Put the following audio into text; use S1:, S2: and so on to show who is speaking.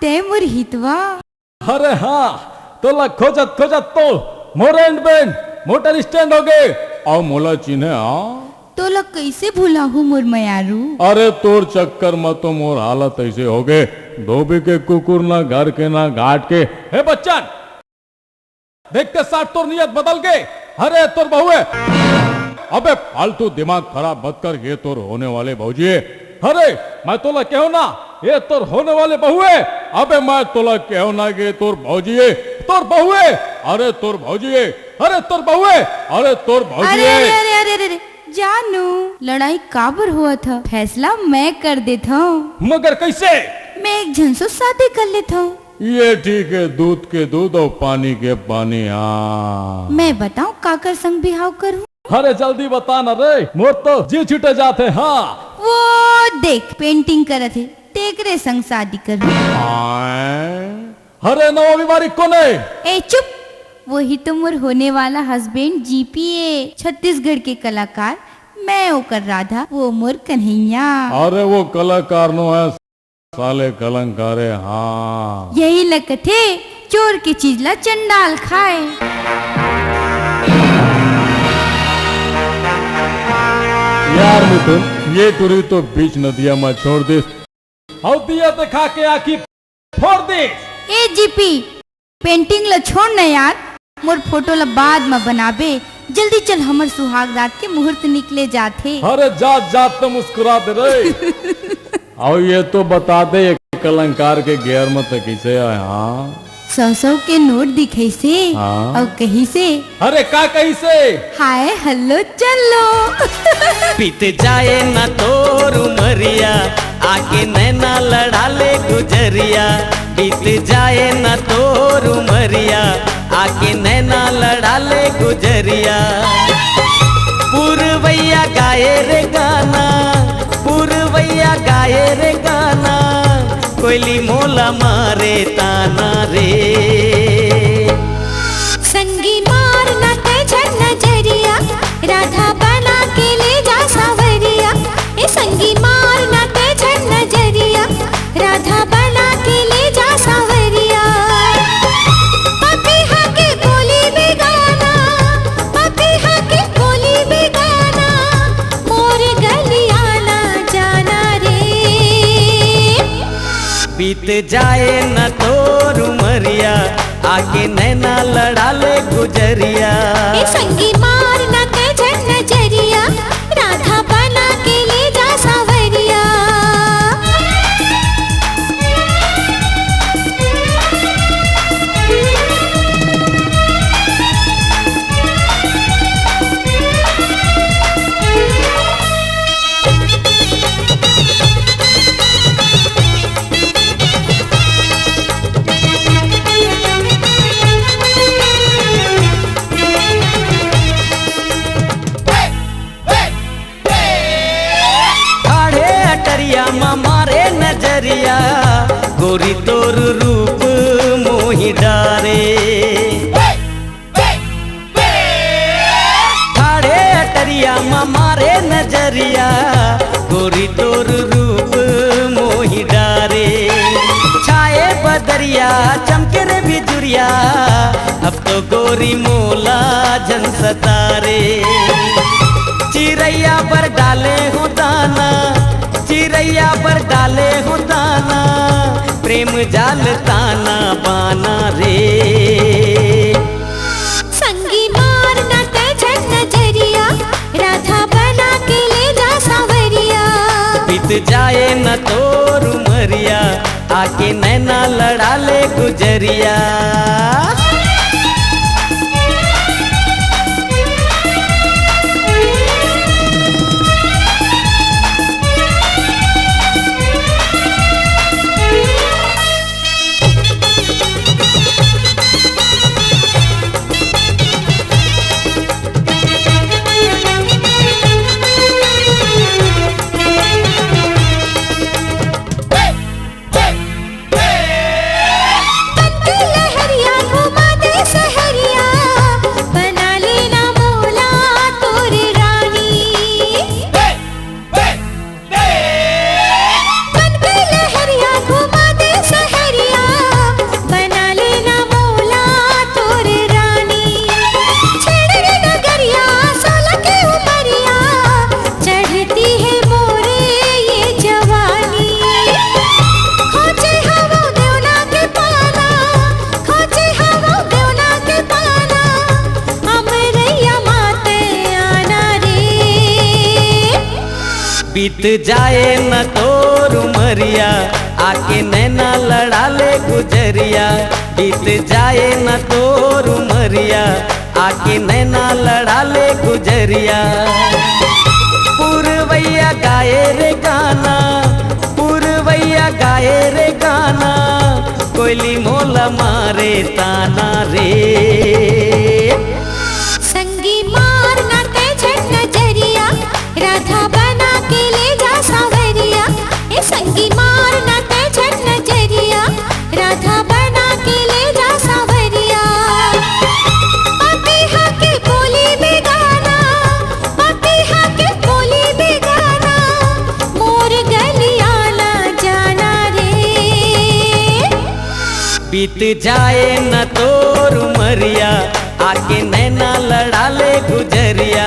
S1: ते मोर हितवा।
S2: अरे हाँ तोला खोजत खोजत तो मोरेंड बेन मोटर स्टैंड हो गए और मोला चिन्हे
S1: तोला कैसे भूला हूँ मोर मयारू।
S2: अरे तोर चक्कर में तो मोर हालत ऐसे हो गए धोबी के कुकुर ना घर के ना घाट के। हे बच्चन देखते साथ तोर नियत बदल गए। अरे तोर बहू है अबे फालतू दिमाग खराब मत कर ये तोर होने वाले भौजी है। अरे मैं तोला कहूँ ना ये तोर होने वाले बहू है। अबे मैं तोला कहूँ ना कि तोर भौजी है तोर बहू है। अरे तोर भौजी है अरे तोर बहू है अरे तोर भौजी
S1: अरे
S2: है।
S1: अरे अरे अरे अरे अरे जानू लड़ाई काबर हुआ था फैसला मैं कर देता हूँ।
S2: मगर कैसे
S1: मैं एक जन से शादी कर लेता हूँ।
S2: ये ठीक है दूध के दूध और पानी के पानी। हाँ
S1: मैं बताऊँ काकर संग बिहाव करूँ।
S2: अरे जल्दी बता ना रे मोर तो जी छूटे जाते। हाँ
S1: वो देख पेंटिंग करे थे तेकरे संग शादी करूँ।
S2: अरे नवा बीमारी कौन है।
S1: ए चुप वही तो मोर होने वाला हस्बैंड जीपीए छत्तीसगढ़ के कलाकार मैं ओकर राधा वो मोर कन्हैया।
S2: अरे वो कलाकार नो है साले कलंकार है। हाँ
S1: यही लकथे चोर की चीज ला चंडाल खाए।
S2: यार मिथुन ये टूरी तो बीच नदिया में छोड़ दे और दिया दिखा के आखिर फोड़ दे।
S1: ए जीपी पेंटिंग ला छोड़ न यार मोर फोटो ला बाद में बनाबे। जल्दी चल हमर सुहाग रात के मुहूर्त निकले जाते।
S2: अरे जात जात तो मुस्कुरा दे रे। और ये तो बता दे ये कलंकार के घेर में तो किसे आए। हाँ
S1: 100 के नोट दिखे से
S2: हाँ।
S1: और कहीं से
S2: अरे का कहीं से
S1: हाय हल्लो चलो।
S3: बीत जाए न तोर उमरिया आके नैना लड़ा ले गुजरिया। बीत जाए न तोर उमरिया आके नैना लड़ा ले गुजरिया। पुरवैया गाए रे गाना पुरवैया गाए रे गाना कोयली मोला मारे ताना रे।
S4: संगी मार ना तेजन नजरिया राधा बना के ले जा सावरिया। ए संगी मार ना तेजन नजरिया राधा बना के ले जा सावरिया। पपीहा के बोली बेगाना पपीहा के बोली बेगाना मोर गलिया ना जाना रे।
S3: बीत जाए न तोर उमरिया आके नैना लड़ा ले गुजरिया।
S4: ए संगी मार ना तेजन नजरिया राधा बना के ले जा सावरिया।
S3: मारे नजरिया गोरी तोर रूप मोहि डारे। ठाड़े अटरिया मारे नजरिया गोरी तोर रूप मोहि डारे। छाए बदरिया चमके रे बिजुरिया अब तो गोरी मोला जन सतारे। चिरैया पर डाले हो दाना चिरैया पर डाले हो दाना प्रेम जाल ताना बाना रे।
S4: संगी मार ना तेजन नजरिया राधा बना के ले जा सावरिया।
S3: बीत जाए न तोर उमरिया आके नैना लड़ा ले गुजरिया।
S4: लहरिया घुमा
S3: बीत जाए न तोर उमरिया आके नैना लड़ा ले गुजरिया बीत जाए न तोर उमरिया आके नैना लड़ा ले गुजरिया पुरवैया गाए रे गाना पुरवैया गाए रे गाना कोयली मोला मारे ताना रे
S4: संगी मारना ते झट नजरिया राधा बना के ले जा सावरिया ए संगी मारना ते झट नजरिया राधा बना के ले जा सावरिया पपीहा के बोली में गाना पपीहा के बोली में गाना मोर गलिया ना जाना रे
S3: बीत जाए न तोर उमरिया आके नैना लड़ा ले गुजरिया